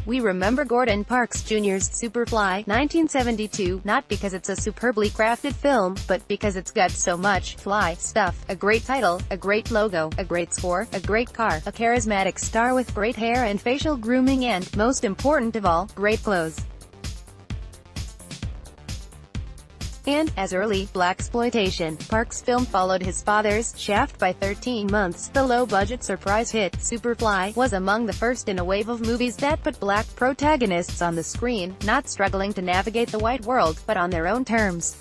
We remember Gordon Parks Jr.'s Superfly, 1972, not because it's a superbly crafted film, but because it's got so much fly stuff, a great title, a great logo, a great score, a great car, a charismatic star with great hair and facial grooming and, most important of all, great clothes. And, as early blaxploitation, Parks' film followed his father's Shaft by 13 months. The low-budget surprise hit, Superfly, was among the first in a wave of movies that put black protagonists on the screen, not struggling to navigate the white world, but on their own terms.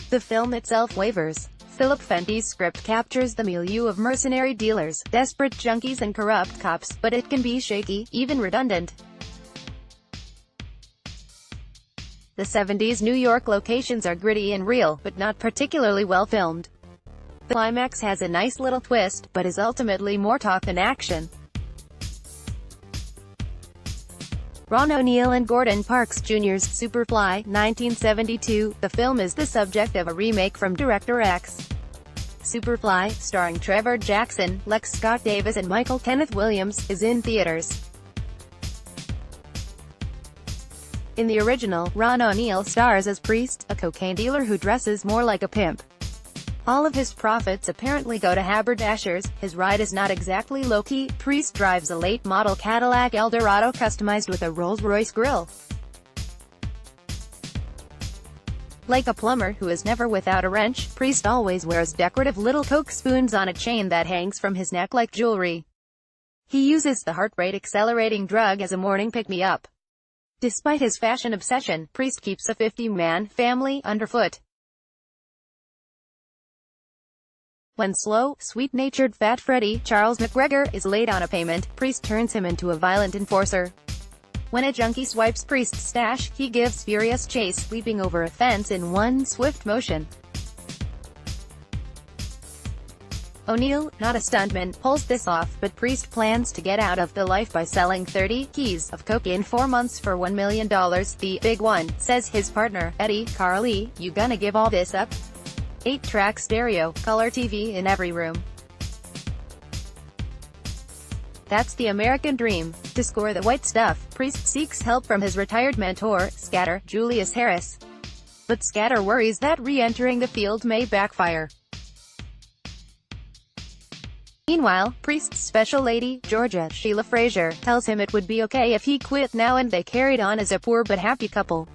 The film itself wavers. Philip Fenty's script captures the milieu of mercenary dealers, desperate junkies and corrupt cops, but it can be shaky, even redundant. The 70s New York locations are gritty and real, but not particularly well filmed. The climax has a nice little twist, but is ultimately more talk than action. Ron O'Neal and Gordon Parks Jr.'s Superfly, 1972, the film is the subject of a remake from Director X. Superfly, starring Trevor Jackson, Lex Scott Davis and Michael Kenneth Williams, is in theaters. In the original, Ron O'Neal stars as Priest, a cocaine dealer who dresses more like a pimp. All of his profits apparently go to haberdashers. His ride is not exactly low-key. Priest drives a late-model Cadillac Eldorado customized with a Rolls-Royce grille. Like a plumber who is never without a wrench, Priest always wears decorative little Coke spoons on a chain that hangs from his neck like jewelry. He uses the heart rate accelerating drug as a morning pick-me-up. Despite his fashion obsession, Priest keeps a 50-man family underfoot. When slow, sweet-natured Fat Freddy, Charles McGregor, is late on a payment, Priest turns him into a violent enforcer. When a junkie swipes Priest's stash, he gives furious chase, leaping over a fence in one swift motion. O'Neal, not a stuntman, pulls this off, but Priest plans to get out of the life by selling 30 keys of coke in 4 months for $1 million. The big one, says his partner, Eddie, Carly, you gonna give all this up? 8-track stereo, color TV in every room. That's the American dream. To score the white stuff, Priest seeks help from his retired mentor, Scatter, Julius Harris. But Scatter worries that re-entering the field may backfire. Meanwhile, Priest's special lady, Georgia Sheila Fraser, tells him it would be okay if he quit now, and they carried on as a poor but happy couple.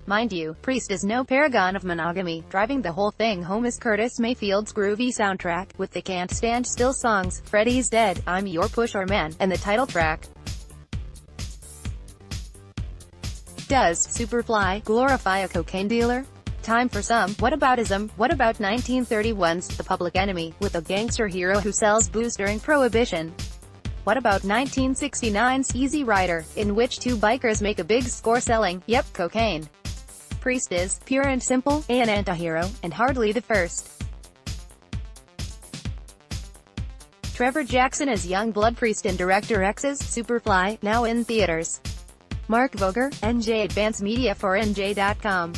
Mind you, Priest is no paragon of monogamy. Driving the whole thing home is Curtis Mayfield's groovy soundtrack, with the Can't Stand Still songs, Freddy's Dead, I'm Your Pusher Man, and the title track. Does Superfly glorify a cocaine dealer? Time for some whataboutism. What about 1931's The Public Enemy, with a gangster hero who sells booze during Prohibition? What about 1969's Easy Rider, in which two bikers make a big score selling, yep, cocaine? Priest is, pure and simple, an anti-hero, and hardly the first. Trevor Jackson as young blood Priest in Director X's Superfly, now in theaters. Mark Voger, NJ Advance Media for NJ.com.